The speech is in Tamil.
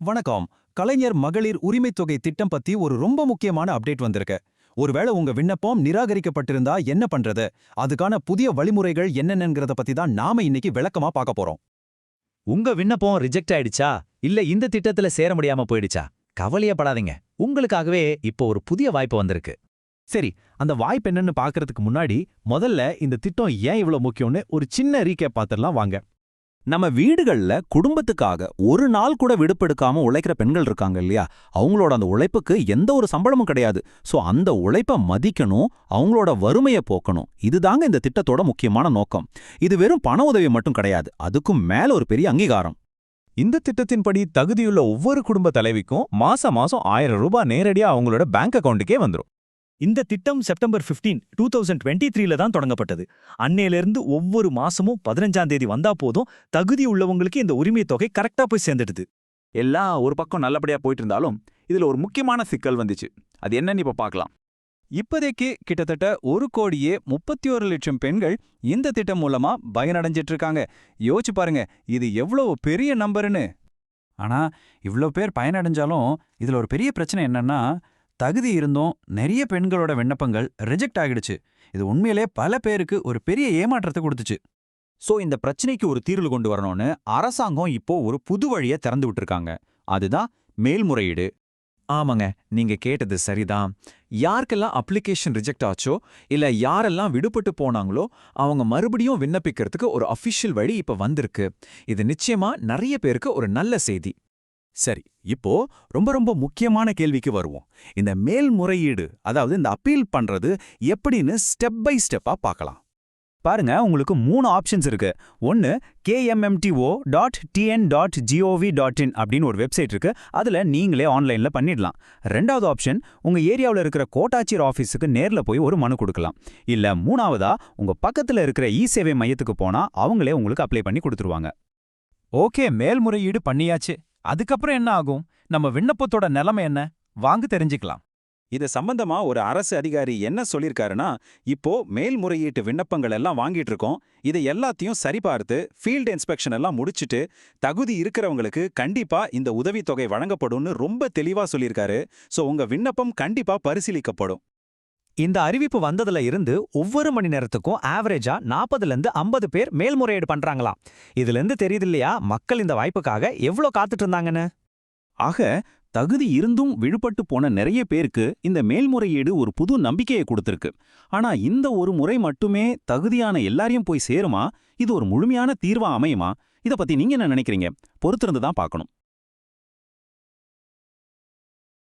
வணக்கம். கலைஞர் மகளிர் உரிமைத் தொகை திட்டம் பத்தி ஒரு ரொம்ப முக்கியமான அப்டேட் வந்திருக்கு. ஒருவேளை உங்க விண்ணப்பம் நிராகரிக்கப்பட்டிருந்தா என்ன பண்றது? அதுக்கான புதிய வழிமுறைகள் என்னென்னங்கறத பத்தி தான் நாம இன்னைக்கு விளக்கமா பார்க்க போறோம். உங்க விண்ணப்பம் ரிஜெக்ட் ஆயிடுச்சா இல்ல இந்த திட்டத்துல சேர முடியாம போயிடுச்சா? கவலையப்படாதீங்க. உங்களுக்காகவே இப்போ ஒரு புதிய வாய்ப்பு வந்திருக்கு. சரி, அந்த வாய்ப்பு என்னன்னு பார்க்கறதுக்கு முன்னாடி முதல்ல இந்த திட்டம் ஏன் இவ்ளோ முக்கியம்னு ஒரு சின்ன ரீகேப் பார்த்துடலாம் வாங்க. நம்ம வீடுகள்ல குடும்பத்துக்காக ஒரு நாள் கூட விடுப்பெடுக்காம உழைக்கிற பெண்கள் இருக்காங்க இல்லையா? அவங்களோட அந்த உழைப்புக்கு எந்த ஒரு சம்பளமும் கிடையாது. சோ அந்த உழைப்ப மதிக்கணும், அவங்களோட வறுமையை போக்கணும். இதுதாங்க இந்த திட்டத்தோட முக்கியமான நோக்கம். இது வெறும் பண உதவி மட்டும் கிடையாது, அதுக்கும் மேல ஒரு பெரிய அங்கீகாரம். இந்த திட்டத்தின்படி தகுதியுள்ள ஒவ்வொரு குடும்ப தலைவிக்கும் மாசம் 1000 ரூபாய் நேரடியா அவங்களோட பேங்க் அக்கவுண்டுக்கே வந்துரும். இந்த திட்டம் செப்டம்பர் 15, 2023ல தான் தொடங்கப்பட்டது. அன்னையிலிருந்து ஒவ்வொரு மாசமும் 15ஆம் தேதி வந்தா போதும், தகுதி உள்ளவங்களுக்கு இந்த உரிமை தொகை கரெக்டா போய் சேர்ந்துடுது. எல்லாம் ஒரு பக்கம் நல்லபடியா போயிட்டு இருந்தாலும் இதுல ஒரு முக்கியமான சிக்கல் வந்துச்சு. அது என்னன்னு இப்ப பார்க்கலாம். இப்போதைக்கு கிட்டத்தட்ட 1,31,00,000 பெண்கள் இந்த திட்டம் மூலமா பயனடைஞ்சிட்டு இருக்காங்க. யோசிச்சு பாருங்க, இது எவ்வளவு பெரிய நம்பர்னு. ஆனா இவ்ளோ பேர் பயனடைஞ்சாலும் இதுல ஒரு பெரிய பிரச்சனை என்னன்னா, தகுதி இருந்தும் நிறைய பெண்களோட விண்ணப்பங்கள் ரிஜெக்ட் ஆகிடுச்சு. இது உண்மையிலே பல பேருக்கு ஒரு பெரிய ஏமாற்றத்தை கொடுத்துச்சு. சோ இந்த பிரச்சனைக்கு ஒரு தீர்வு கொண்டு வரணும்னு அரசாங்கம் இப்போ ஒரு புது வழியை திறந்து விட்டுருக்காங்க. அதுதான் மேல்முறையீடு. ஆமாங்க, நீங்க கேட்டது சரிதான். யாருக்கெல்லாம் அப்ளிகேஷன் ரிஜெக்ட் ஆச்சோ இல்ல யாரெல்லாம் விடுபட்டு போனாங்களோ அவங்க மறுபடியும் விண்ணப்பிக்கிறதுக்கு ஒரு அஃபிஷியல் வழி இப்ப வந்திருக்கு. இது நிச்சயமா நிறைய பேருக்கு ஒரு நல்ல செய்தி. சரி, இப்போ ரொம்ப ரொம்ப முக்கியமான கேள்விக்கு வருவோம். இந்த மேல்முறையீடு, அதாவது இந்த அப்பீல் பண்றது எப்படின்னு ஸ்டெப் பை ஸ்டெப்பா பார்க்கலாம். பாருங்க, உங்களுக்கு 3 ஆப்ஷன்ஸ் இருக்கு. ஒன்னு kmmto.tn.gov.in அப்படின்னு ஒரு வெப்சைட் இருக்கு. அதுல நீங்களே ஆன்லைன்ல பண்ணிடலாம். ரெண்டாவது ஆப்ஷன், உங்க ஏரியாவில் இருக்கிற கோட்டாட்சியர் ஆபீஸுக்கு நேர்ல போய் ஒரு மனு கொடுக்கலாம். இல்ல மூணாவதா, உங்க பக்கத்துல இருக்கிற இ சேவை மையத்துக்கு போனா அவங்களே உங்களுக்கு அப்ளை பண்ணி கொடுத்துருவாங்க. ஓகே, மேல்முறையீடு பண்ணியாச்சு. அதுக்கப்புறம் என்ன ஆகும்? நம்ம விண்ணப்பத்தோட நிலைமை என்ன? வாங்க தெரிஞ்சுக்கலாம். இது சம்பந்தமா ஒரு அரசு அதிகாரி என்ன சொல்லிருக்காருன்னா, இப்போ மேல்முறையீட்டு விண்ணப்பங்கள் எல்லாம் வாங்கிட்டு இருக்கோம். இதை எல்லாத்தையும் சரிபார்த்து ஃபீல்டு இன்ஸ்பெக்ஷன் எல்லாம் முடிச்சிட்டு தகுதி இருக்கிறவங்களுக்கு கண்டிப்பா இந்த உதவித்தொகை வழங்கப்படும்னு ரொம்ப தெளிவா சொல்லியிருக்காரு. சோ உங்க விண்ணப்பம் கண்டிப்பா பரிசீலிக்கப்படும். இந்த அறிவிப்பு வந்ததுல இருந்து ஒவ்வொரு மணி நேரத்துக்கும் ஆவரேஜா 40லேருந்து 50 பேர் மேல்முறையீடு பண்றாங்களாம். இதுல இருந்து தெரியுது இல்லையா, மக்கள் இந்த வாய்ப்புக்காக எவ்வளோ காத்துட்டு இருந்தாங்கன்னு. ஆக தகுதி இருந்தும் விழுப்பட்டு போன நிறைய பேருக்கு இந்த மேல்முறையீடு ஒரு புது நம்பிக்கையை கொடுத்திருக்கு. ஆனா இந்த ஒரு முறை மட்டுமே தகுதியான எல்லாரையும் போய் சேருமா? இது ஒரு முழுமையான தீர்வா அமையுமா? இத பத்தி நீங்க என்ன நினைக்கிறீங்க? பொறுத்திருந்து தான் பார்க்கணும்.